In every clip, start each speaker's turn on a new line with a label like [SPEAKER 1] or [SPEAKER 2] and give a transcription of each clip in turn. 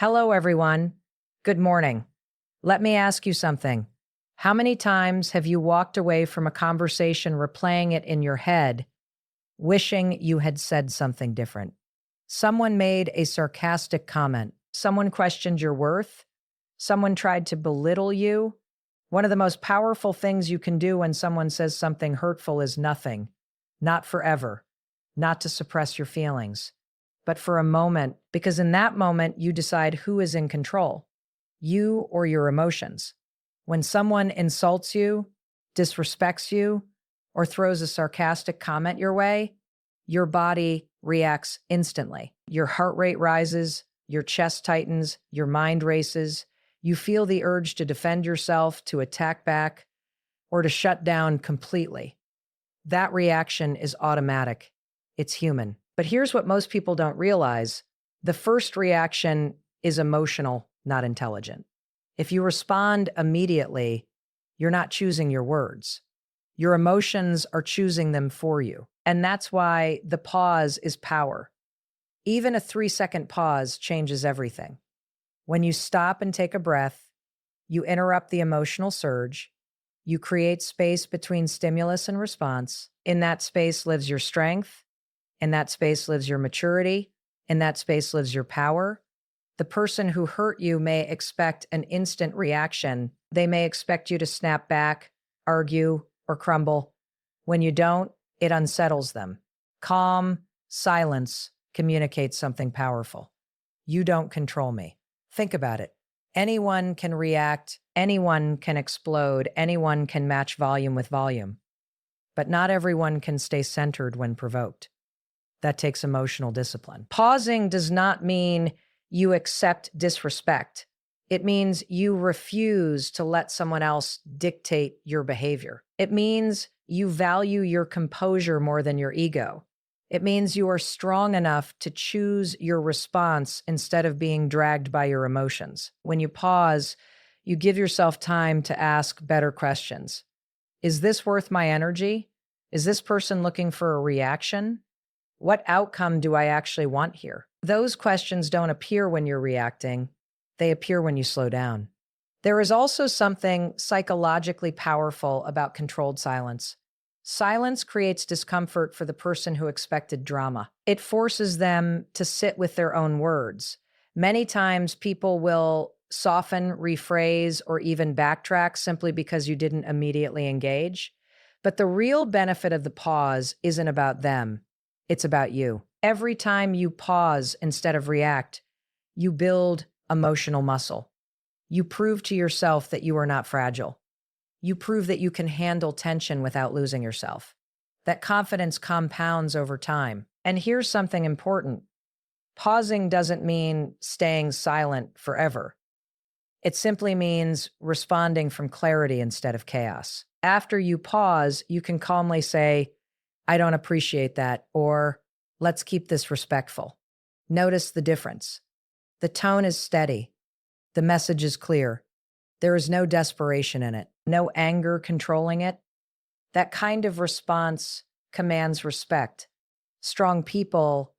[SPEAKER 1] Hello, everyone. Good morning. Let me ask you something. How many times have you walked away from a conversation replaying it in your head, wishing you had said something different? Someone made a sarcastic comment. Someone questioned your worth. Someone tried to belittle you. One of the most powerful things you can do when someone says something hurtful is nothing, not forever, not to suppress your feelings, but for a moment, because in that moment, you decide who is in control, you or your emotions. When someone insults you, disrespects you, or throws a sarcastic comment your way, your body reacts instantly. Your heart rate rises, your chest tightens, your mind races. You feel the urge to defend yourself, to attack back, or to shut down completely. That reaction is automatic. It's human. But here's what most people don't realize. The first reaction is emotional, not intelligent. If you respond immediately, you're not choosing your words. Your emotions are choosing them for you. And that's why the pause is power. Even a 3-second pause changes everything. When you stop and take a breath, you interrupt the emotional surge. You create space between stimulus and response. In that space lives your strength. In that space lives your maturity. In that space lives your power. The person who hurt you may expect an instant reaction. They may expect you to snap back, argue, or crumble. When you don't, it unsettles them. Calm silence communicates something powerful. You don't control me. Think about it. Anyone can react, anyone can explode, anyone can match volume with volume. But not everyone can stay centered when provoked. That takes emotional discipline. Pausing does not mean you accept disrespect. It means you refuse to let someone else dictate your behavior. It means you value your composure more than your ego. It means you are strong enough to choose your response instead of being dragged by your emotions. When you pause, you give yourself time to ask better questions. Is this worth my energy? Is this person looking for a reaction? What outcome do I actually want here? Those questions don't appear when you're reacting. They appear when you slow down. There is also something psychologically powerful about controlled silence. Silence creates discomfort for the person who expected drama. It forces them to sit with their own words. Many times people will soften, rephrase, or even backtrack simply because you didn't immediately engage. But the real benefit of the pause isn't about them. It's about you. Every time you pause instead of react, you build emotional muscle. You prove to yourself that you are not fragile. You prove that you can handle tension without losing yourself. That confidence compounds over time. And here's something important. Pausing doesn't mean staying silent forever. It simply means responding from clarity instead of chaos. After you pause, you can calmly say, I don't appreciate that, or let's keep this respectful. Notice the difference. The tone is steady. The message is clear. There is no desperation in it, no anger controlling it. That kind of response commands respect. Strong people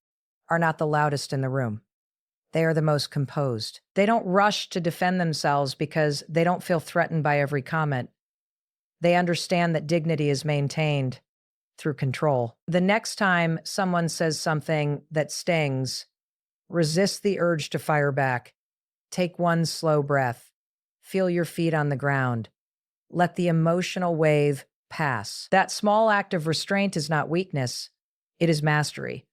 [SPEAKER 1] are not the loudest in the room. They are the most composed. They don't rush to defend themselves because they don't feel threatened by every comment. They understand that dignity is maintained through control. The next time someone says something that stings, resist the urge to fire back. Take one slow breath. Feel your feet on the ground. Let the emotional wave pass. That small act of restraint is not weakness, it is mastery.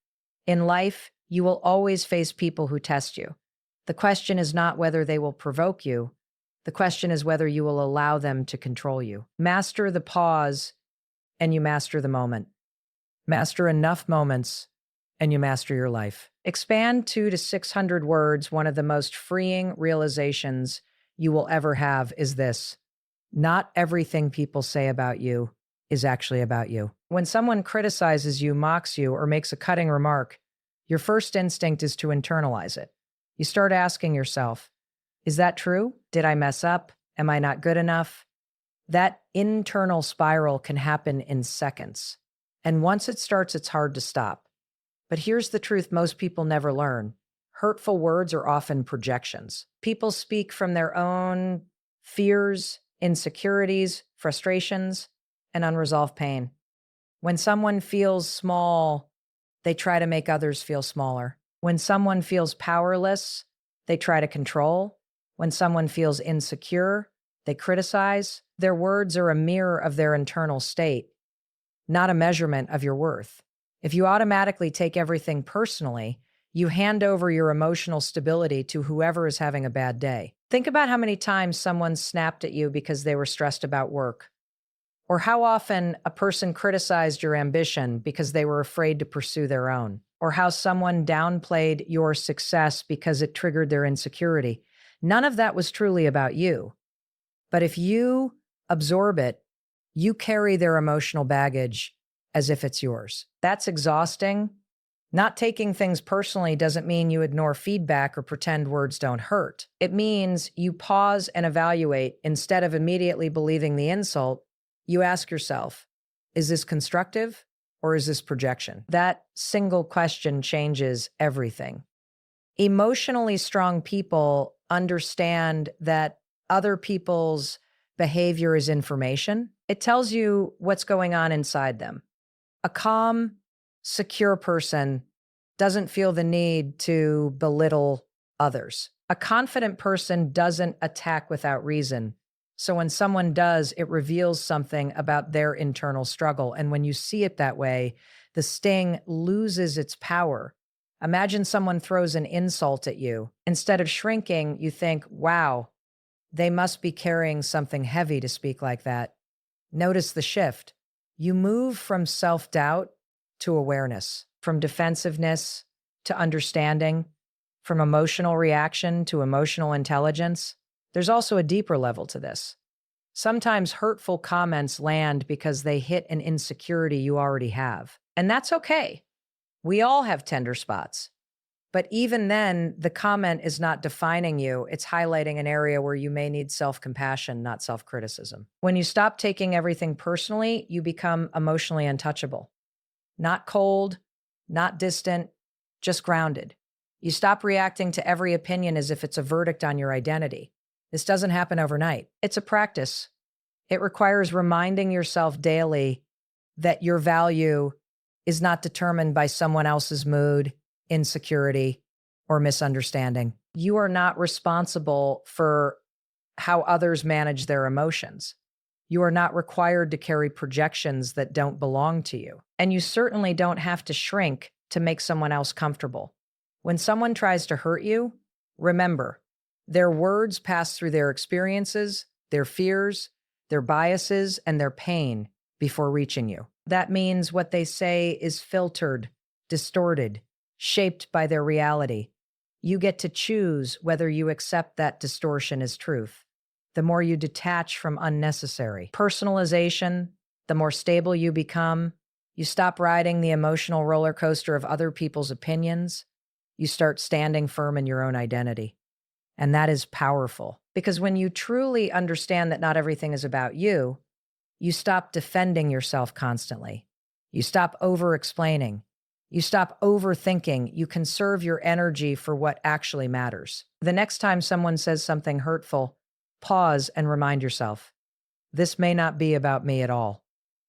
[SPEAKER 1] In life, you will always face people who test you. The question is not whether they will provoke you. The question is whether you will allow them to control you. Master the pause, and you master the moment. Master enough moments, and you master your life. Expand 200 to 600 words. One of the most freeing realizations you will ever have is this. Not everything people say about you is actually about you. When someone criticizes you, mocks you, or makes a cutting remark, your first instinct is to internalize it. You start asking yourself, is that true? Did I mess up? Am I not good enough? That internal spiral can happen in seconds. And once it starts, it's hard to stop. But here's the truth most people never learn. Hurtful words are often projections. People speak from their own fears, insecurities, frustrations, and unresolved pain. When someone feels small, they try to make others feel smaller. When someone feels powerless, they try to control. When someone feels insecure, they criticize. Their words are a mirror of their internal state, not a measurement of your worth. If you automatically take everything personally, you hand over your emotional stability to whoever is having a bad day. Think about how many times someone snapped at you because they were stressed about work, or how often a person criticized your ambition because they were afraid to pursue their own, or how someone downplayed your success because it triggered their insecurity. None of that was truly about you. But if you absorb it, you carry their emotional baggage as if it's yours. That's exhausting. Not taking things personally doesn't mean you ignore feedback or pretend words don't hurt. It means you pause and evaluate. Instead of immediately believing the insult, you ask yourself, is this constructive or is this projection? That single question changes everything. Emotionally strong people understand that other people's behavior is information. It tells you what's going on inside them. A calm, secure person doesn't feel the need to belittle others. A confident person doesn't attack without reason. So when someone does, it reveals something about their internal struggle. And when you see it that way, the sting loses its power. Imagine someone throws an insult at you. Instead of shrinking, you think, wow, they must be carrying something heavy to speak like that. Notice the shift. You move from self-doubt to awareness, from defensiveness to understanding, from emotional reaction to emotional intelligence. There's also a deeper level to this. Sometimes hurtful comments land because they hit an insecurity you already have. And that's okay. We all have tender spots. But even then, the comment is not defining you. It's highlighting an area where you may need self-compassion, not self-criticism. When you stop taking everything personally, you become emotionally untouchable. Not cold, not distant, just grounded. You stop reacting to every opinion as if it's a verdict on your identity. This doesn't happen overnight. It's a practice. It requires reminding yourself daily that your value is not determined by someone else's mood, insecurity, or misunderstanding. You are not responsible for how others manage their emotions. You are not required to carry projections that don't belong to you. And you certainly don't have to shrink to make someone else comfortable. When someone tries to hurt you, remember, their words pass through their experiences, their fears, their biases, and their pain before reaching you. That means what they say is filtered, distorted, shaped by their reality. You get to choose whether you accept that distortion as truth. The more you detach from unnecessary personalization, the more stable you become. You stop riding the emotional roller coaster of other people's opinions. You start standing firm in your own identity. And that is powerful, because when you truly understand that not everything is about you, you stop defending yourself constantly. You stop over-explaining. You stop overthinking. You conserve your energy for what actually matters. The next time someone says something hurtful, pause and remind yourself, this may not be about me at all.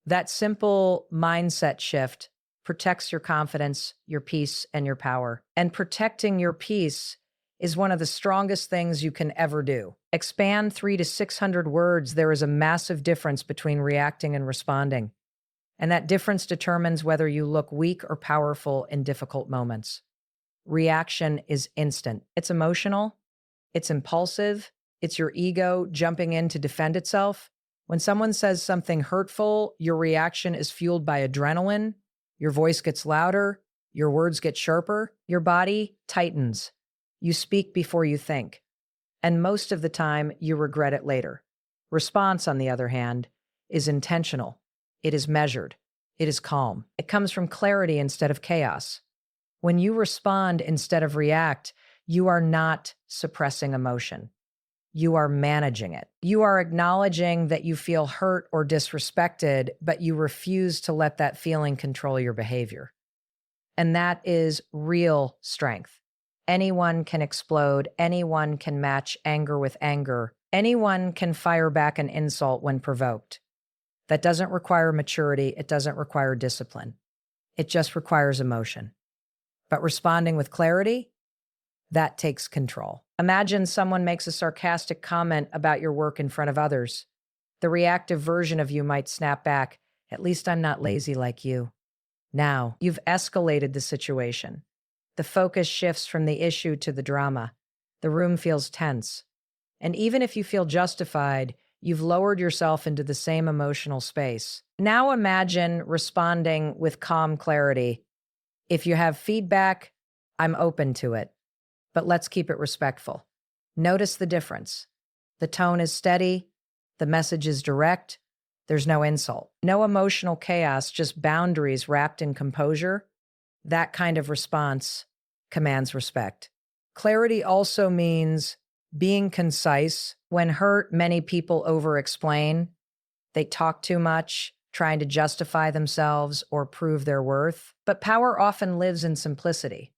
[SPEAKER 1] That simple mindset shift protects your confidence, your peace, and your power. And protecting your peace is one of the strongest things you can ever do. Expand 300 to 600 words. There is a massive difference between reacting and responding. And that difference determines whether you look weak or powerful in difficult moments. Reaction is instant. It's emotional. It's impulsive. It's your ego jumping in to defend itself. When someone says something hurtful, your reaction is fueled by adrenaline. Your voice gets louder. Your words get sharper. Your body tightens. You speak before you think. And most of the time, you regret it later. Response, on the other hand, is intentional. It is measured. It is calm. It comes from clarity instead of chaos. When you respond instead of react, you are not suppressing emotion. You are managing it. You are acknowledging that you feel hurt or disrespected, but you refuse to let that feeling control your behavior. And that is real strength. Anyone can explode. Anyone can match anger with anger. Anyone can fire back an insult when provoked. That doesn't require maturity. It doesn't require discipline. It just requires emotion. But responding with clarity, that takes control. Imagine someone makes a sarcastic comment about your work in front of others. The reactive version of you might snap back, "At least I'm not lazy like you." Now, you've escalated the situation. The focus shifts from the issue to the drama. The room feels tense. And even if you feel justified, you've lowered yourself into the same emotional space. Now imagine responding with calm clarity. If you have feedback, I'm open to it. But let's keep it respectful. Notice the difference. The tone is steady. The message is direct. There's no insult. No emotional chaos, just boundaries wrapped in composure. That kind of response commands respect. Clarity also means being concise. When hurt, many people over-explain. They talk too much, trying to justify themselves or prove their worth. But power often lives in simplicity.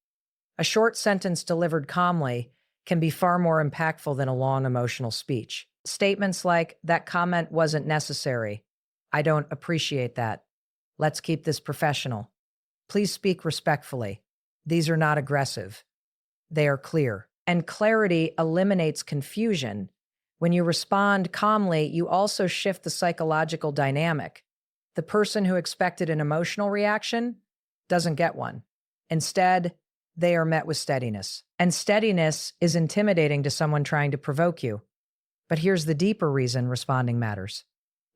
[SPEAKER 1] A short sentence delivered calmly can be far more impactful than a long emotional speech. Statements like, "That comment wasn't necessary. I don't appreciate that. Let's keep this professional. Please speak respectfully." These are not aggressive. They are clear. And clarity eliminates confusion. When you respond calmly, you also shift the psychological dynamic. The person who expected an emotional reaction doesn't get one. Instead, they are met with steadiness. And steadiness is intimidating to someone trying to provoke you. But here's the deeper reason responding matters.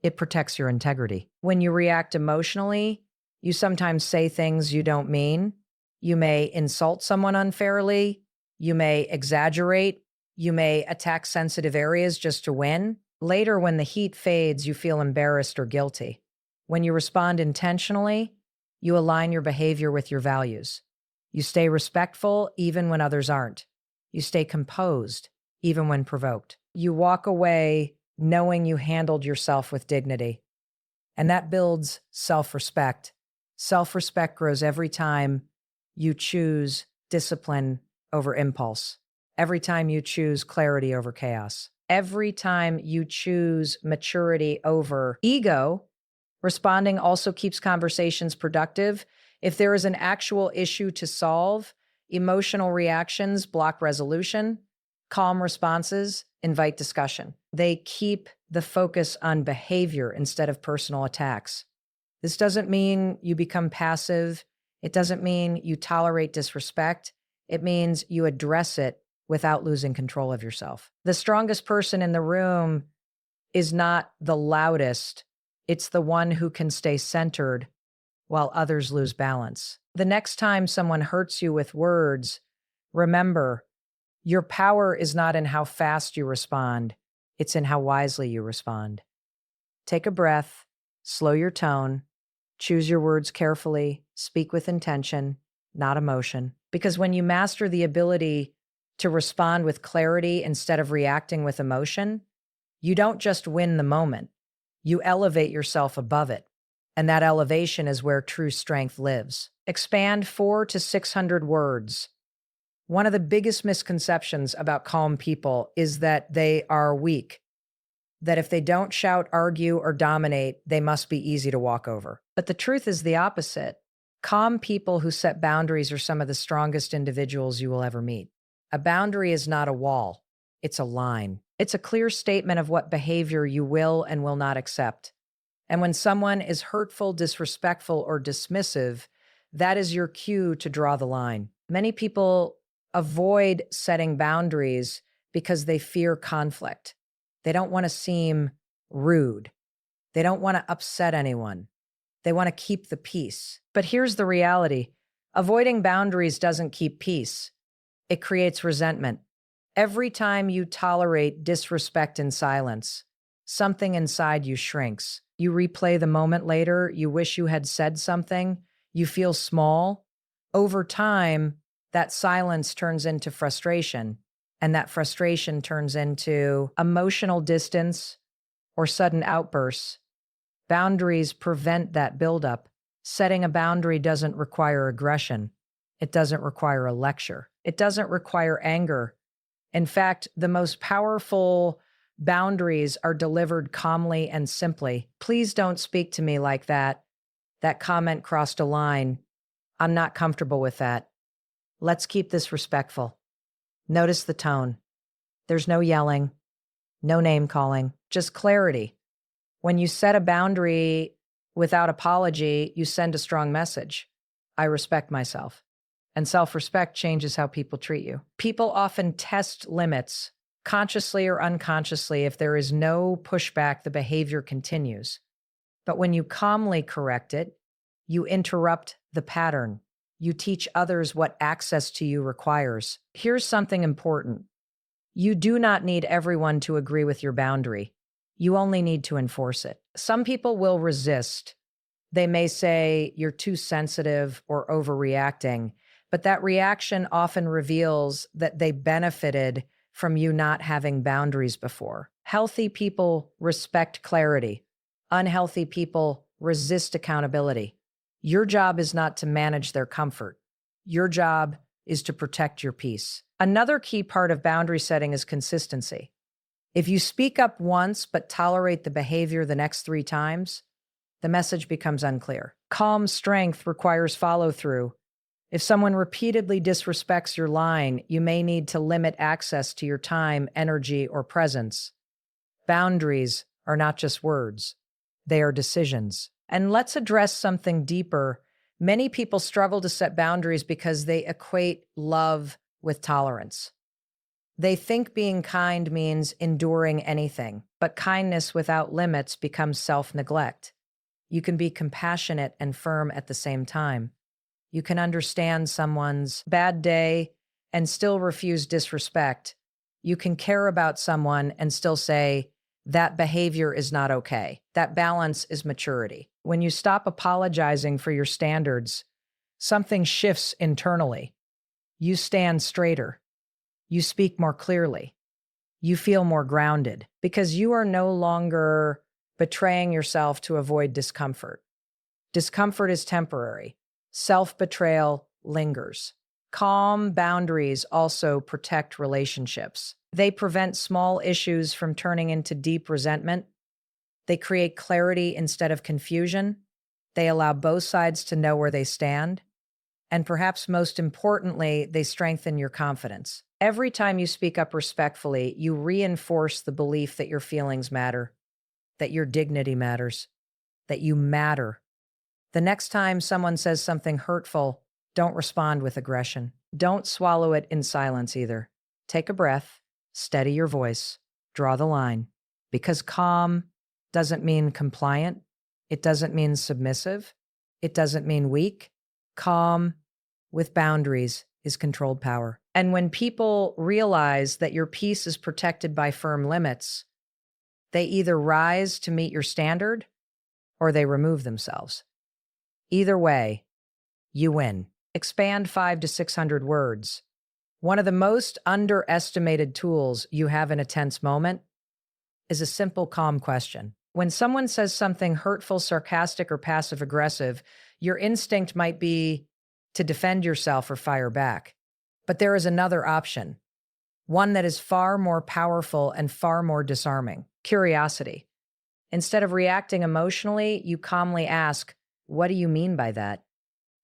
[SPEAKER 1] It protects your integrity. When you react emotionally, you sometimes say things you don't mean. You may insult someone unfairly. You may exaggerate. You may attack sensitive areas just to win. Later, when the heat fades, you feel embarrassed or guilty. When you respond intentionally, you align your behavior with your values. You stay respectful even when others aren't. You stay composed even when provoked. You walk away knowing you handled yourself with dignity. And that builds self-respect. Self-respect grows every time you choose discipline over impulse. Every time you choose clarity over chaos. Every time you choose maturity over ego. Responding also keeps conversations productive. If there is an actual issue to solve, emotional reactions block resolution. Calm responses invite discussion. They keep the focus on behavior instead of personal attacks. This doesn't mean you become passive. It doesn't mean you tolerate disrespect. It means you address it without losing control of yourself. The strongest person in the room is not the loudest. It's the one who can stay centered while others lose balance. The next time someone hurts you with words, remember, your power is not in how fast you respond. It's in how wisely you respond. Take a breath, slow your tone, choose your words carefully, speak with intention, not emotion. Because when you master the ability to respond with clarity instead of reacting with emotion, you don't just win the moment, you elevate yourself above it. And that elevation is where true strength lives. Expand 400 to 600 words. One of the biggest misconceptions about calm people is that they are weak, that if they don't shout, argue, or dominate, they must be easy to walk over. But the truth is the opposite. Calm people who set boundaries are some of the strongest individuals you will ever meet. A boundary is not a wall, it's a line. It's a clear statement of what behavior you will and will not accept. And when someone is hurtful, disrespectful, or dismissive, that is your cue to draw the line. Many people avoid setting boundaries because they fear conflict. They don't want to seem rude. They don't want to upset anyone. They want to keep the peace. But here's the reality. Avoiding boundaries doesn't keep peace. It creates resentment. Every time you tolerate disrespect in silence, something inside you shrinks. You replay the moment later, you wish you had said something, you feel small. Over time, that silence turns into frustration, and that frustration turns into emotional distance or sudden outbursts. Boundaries prevent that buildup. Setting a boundary doesn't require aggression. It doesn't require a lecture. It doesn't require anger. In fact, the most powerful boundaries are delivered calmly and simply. Please don't speak to me like that. That comment crossed a line. I'm not comfortable with that. Let's keep this respectful. Notice the tone. There's no yelling, no name calling, just clarity. When you set a boundary without apology, you send a strong message. I respect myself. And self-respect changes how people treat you. People often test limits, consciously or unconsciously. If there is no pushback, the behavior continues. But when you calmly correct it, you interrupt the pattern. You teach others what access to you requires. Here's something important. You do not need everyone to agree with your boundary. You only need to enforce it. Some people will resist. They may say you're too sensitive or overreacting, but that reaction often reveals that they benefited from you not having boundaries before. Healthy people respect clarity. Unhealthy people resist accountability. Your job is not to manage their comfort. Your job is to protect your peace. Another key part of boundary setting is consistency. If you speak up once but tolerate the behavior the next 3 times, the message becomes unclear. Calm strength requires follow-through. If someone repeatedly disrespects your line, you may need to limit access to your time, energy, or presence. Boundaries are not just words. They are decisions. And let's address something deeper. Many people struggle to set boundaries because they equate love with tolerance. They think being kind means enduring anything, but kindness without limits becomes self-neglect. You can be compassionate and firm at the same time. You can understand someone's bad day and still refuse disrespect. You can care about someone and still say, that behavior is not okay. That balance is maturity. When you stop apologizing for your standards, something shifts internally. You stand straighter. You speak more clearly. You feel more grounded because you are no longer betraying yourself to avoid discomfort. Discomfort is temporary. Self-betrayal lingers. Calm boundaries also protect relationships. They prevent small issues from turning into deep resentment. They create clarity instead of confusion. They allow both sides to know where they stand. And perhaps most importantly, they strengthen your confidence. Every time you speak up respectfully, you reinforce the belief that your feelings matter, that your dignity matters, that you matter. The next time someone says something hurtful, don't respond with aggression. Don't swallow it in silence either. Take a breath, steady your voice, draw the line. Because calm doesn't mean compliant. It doesn't mean submissive. It doesn't mean weak. Calm with boundaries is controlled power. And when people realize that your peace is protected by firm limits, they either rise to meet your standard or they remove themselves. Either way, you win. Expand 500 to 600 words. One of the most underestimated tools you have in a tense moment is a simple, calm question. When someone says something hurtful, sarcastic, or passive-aggressive, your instinct might be to defend yourself or fire back. But there is another option, one that is far more powerful and far more disarming: curiosity. Instead of reacting emotionally, you calmly ask, "What do you mean by that?"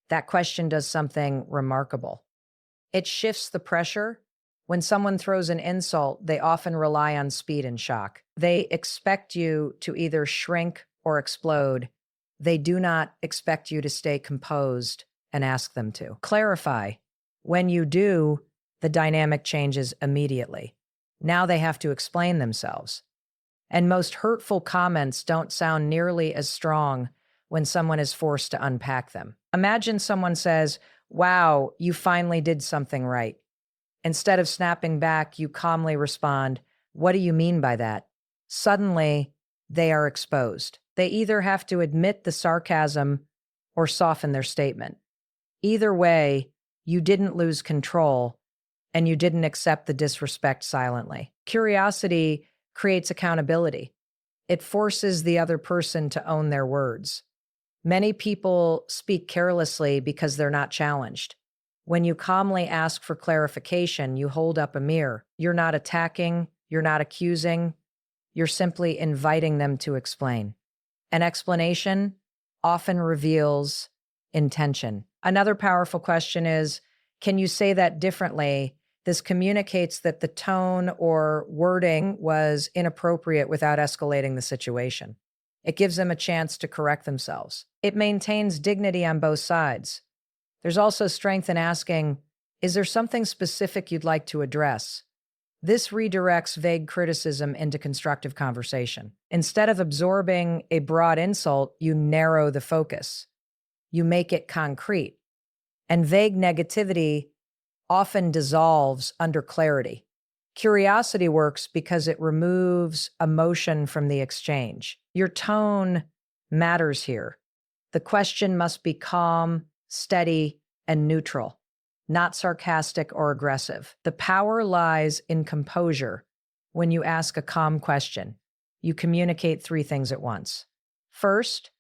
[SPEAKER 1] That question does something remarkable. It shifts the pressure. When someone throws an insult, they often rely on speed and shock. They expect you to either shrink or explode. They do not expect you to stay composed and ask them to. Clarify. When you do, the dynamic changes immediately. Now they have to explain themselves. And most hurtful comments don't sound nearly as strong when someone is forced to unpack them. Imagine someone says, "Wow, you finally did something right." Instead of snapping back, you calmly respond, "What do you mean by that?" Suddenly, they are exposed. They either have to admit the sarcasm or soften their statement. Either way, you didn't lose control and you didn't accept the disrespect silently. Curiosity creates accountability. It forces the other person to own their words. Many people speak carelessly because they're not challenged. When you calmly ask for clarification, you hold up a mirror. You're not attacking, you're not accusing, you're simply inviting them to explain. An explanation often reveals intention. Another powerful question is, can you say that differently? This communicates that the tone or wording was inappropriate without escalating the situation. It gives them a chance to correct themselves. It maintains dignity on both sides. There's also strength in asking, is there something specific you'd like to address? This redirects vague criticism into constructive conversation. Instead of absorbing a broad insult, you narrow the focus. You make it concrete. And vague negativity often dissolves under clarity. Curiosity works because it removes emotion from the exchange. Your tone matters here. The question must be calm, steady, and neutral, not sarcastic or aggressive. The power lies in composure. When you ask a calm question, you communicate three things at once. First,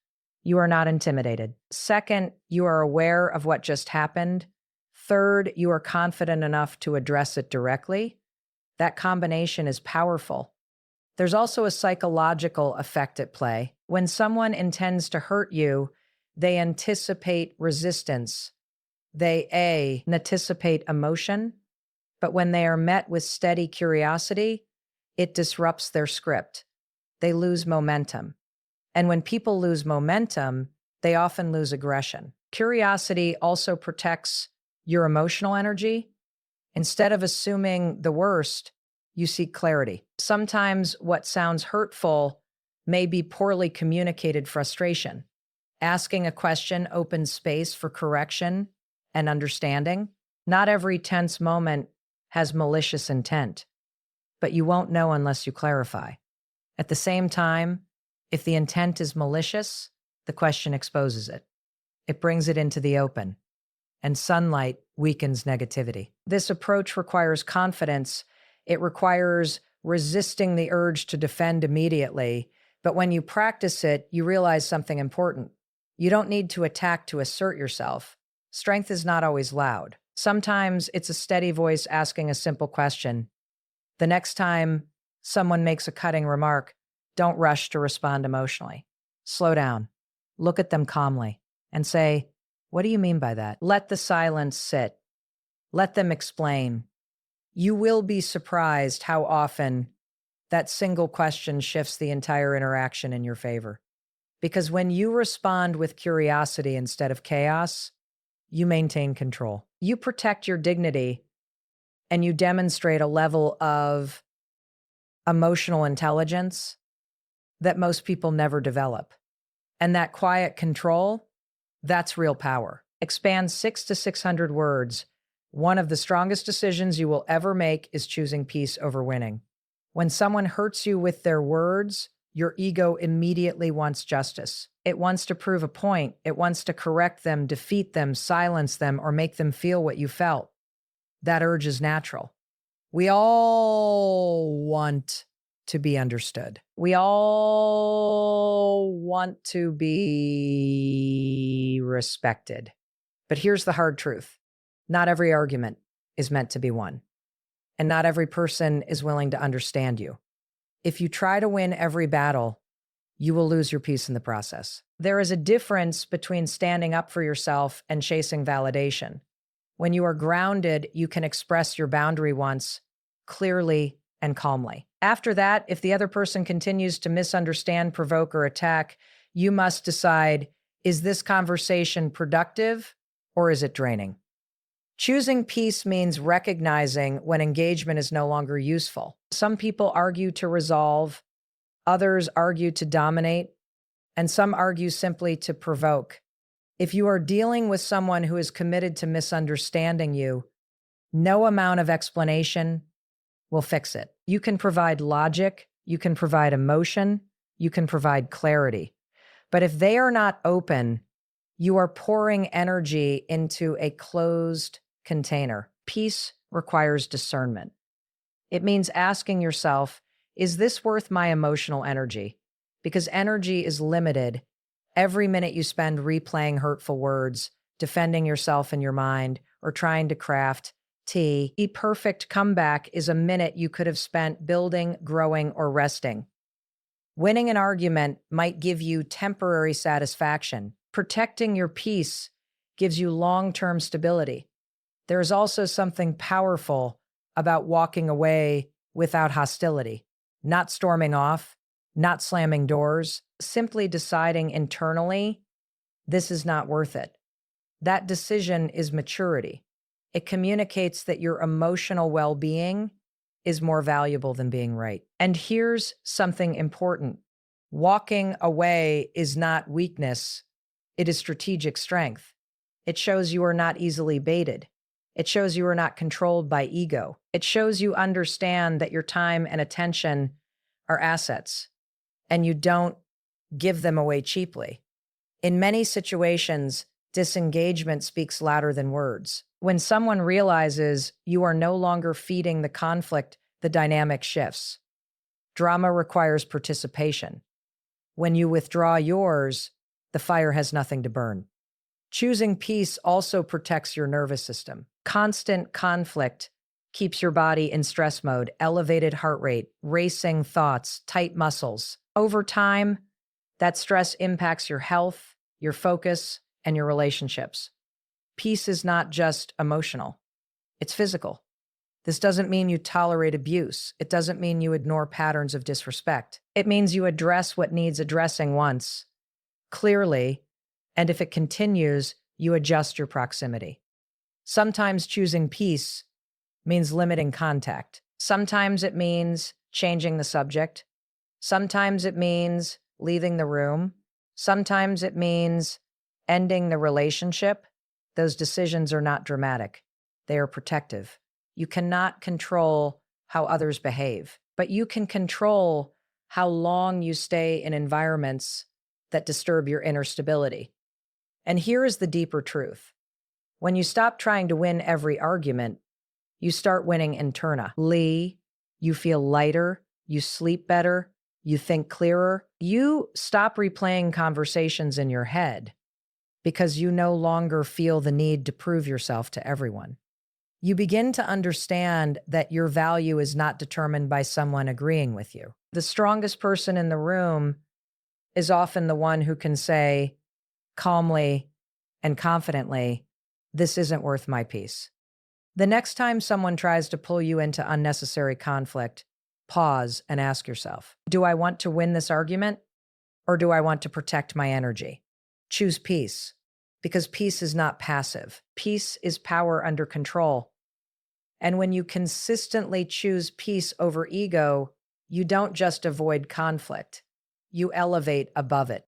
[SPEAKER 1] you are not intimidated. Second, you are aware of what just happened. Third, you are confident enough to address it directly. That combination is powerful. There's also a psychological effect at play. When someone intends to hurt you, they anticipate resistance. They anticipate emotion, but when they are met with steady curiosity, it disrupts their script. They lose momentum. And when people lose momentum, they often lose aggression. Curiosity also protects your emotional energy. Instead of assuming the worst, you seek clarity. Sometimes what sounds hurtful may be poorly communicated frustration. Asking a question opens space for correction and understanding. Not every tense moment has malicious intent, but you won't know unless you clarify. At the same time, if the intent is malicious, the question exposes it. It brings it into the open, and sunlight weakens negativity. This approach requires confidence. It requires resisting the urge to defend immediately, but when you practice it, you realize something important. You don't need to attack to assert yourself. Strength is not always loud. Sometimes it's a steady voice asking a simple question. The next time someone makes a cutting remark, don't rush to respond emotionally. Slow down, look at them calmly, and say, what do you mean by that? Let the silence sit. Let them explain. You will be surprised how often that single question shifts the entire interaction in your favor. Because when you respond with curiosity instead of chaos, you maintain control. You protect your dignity and you demonstrate a level of emotional intelligence that most people never develop. And that quiet control, that's real power. Expand 600 to 600 words. One of the strongest decisions you will ever make is choosing peace over winning. When someone hurts you with their words, your ego immediately wants justice. It wants to prove a point. It wants to correct them, defeat them, silence them, or make them feel what you felt. That urge is natural. We all want to be understood. We all want to be respected. But here's the hard truth. Not every argument is meant to be won. And not every person is willing to understand you. If you try to win every battle, you will lose your peace in the process. There is a difference between standing up for yourself and chasing validation. When you are grounded, you can express your boundary once, clearly and calmly. After that, if the other person continues to misunderstand, provoke, or attack, you must decide, is this conversation productive or is it draining? Choosing peace means recognizing when engagement is no longer useful. Some people argue to resolve, others argue to dominate, and some argue simply to provoke. If you are dealing with someone who is committed to misunderstanding you, no amount of explanation will fix it. You can provide logic, you can provide emotion, you can provide clarity. But if they are not open, you are pouring energy into a closed container. Peace requires discernment. It means asking yourself, is this worth my emotional energy? Because energy is limited. Every minute you spend replaying hurtful words, defending yourself in your mind, or trying to craft tea. A perfect comeback is a minute you could have spent building, growing, or resting. Winning an argument might give you temporary satisfaction. Protecting your peace gives you long-term stability. There is also something powerful about walking away without hostility, not storming off, not slamming doors, simply deciding internally, this is not worth it. That decision is maturity. It communicates that your emotional well-being is more valuable than being right. And here's something important. Walking away is not weakness. It is strategic strength. It shows you are not easily baited. It shows you are not controlled by ego. It shows you understand that your time and attention are assets, and you don't give them away cheaply. In many situations, disengagement speaks louder than words. When someone realizes you are no longer feeding the conflict, the dynamic shifts. Drama requires participation. When you withdraw yours, the fire has nothing to burn. Choosing peace also protects your nervous system. Constant conflict keeps your body in stress mode, elevated heart rate, racing thoughts, tight muscles. Over time, that stress impacts your health, your focus, and your relationships. Peace is not just emotional, it's physical. This doesn't mean you tolerate abuse. It doesn't mean you ignore patterns of disrespect. It means you address what needs addressing once, clearly, and if it continues, you adjust your proximity. Sometimes choosing peace means limiting contact. Sometimes it means changing the subject. Sometimes it means leaving the room. Sometimes it means ending the relationship. Those decisions are not dramatic. They are protective. You cannot control how others behave, but you can control how long you stay in environments that disturb your inner stability. And here is the deeper truth. When you stop trying to win every argument, you start winning internally. You feel lighter, you sleep better, you think clearer. You stop replaying conversations in your head because you no longer feel the need to prove yourself to everyone. You begin to understand that your value is not determined by someone agreeing with you. The strongest person in the room is often the one who can say calmly and confidently, "This isn't worth my peace." The next time someone tries to pull you into unnecessary conflict, pause and ask yourself, do I want to win this argument or do I want to protect my energy? Choose peace, because peace is not passive. Peace is power under control. And when you consistently choose peace over ego, you don't just avoid conflict, you elevate above it.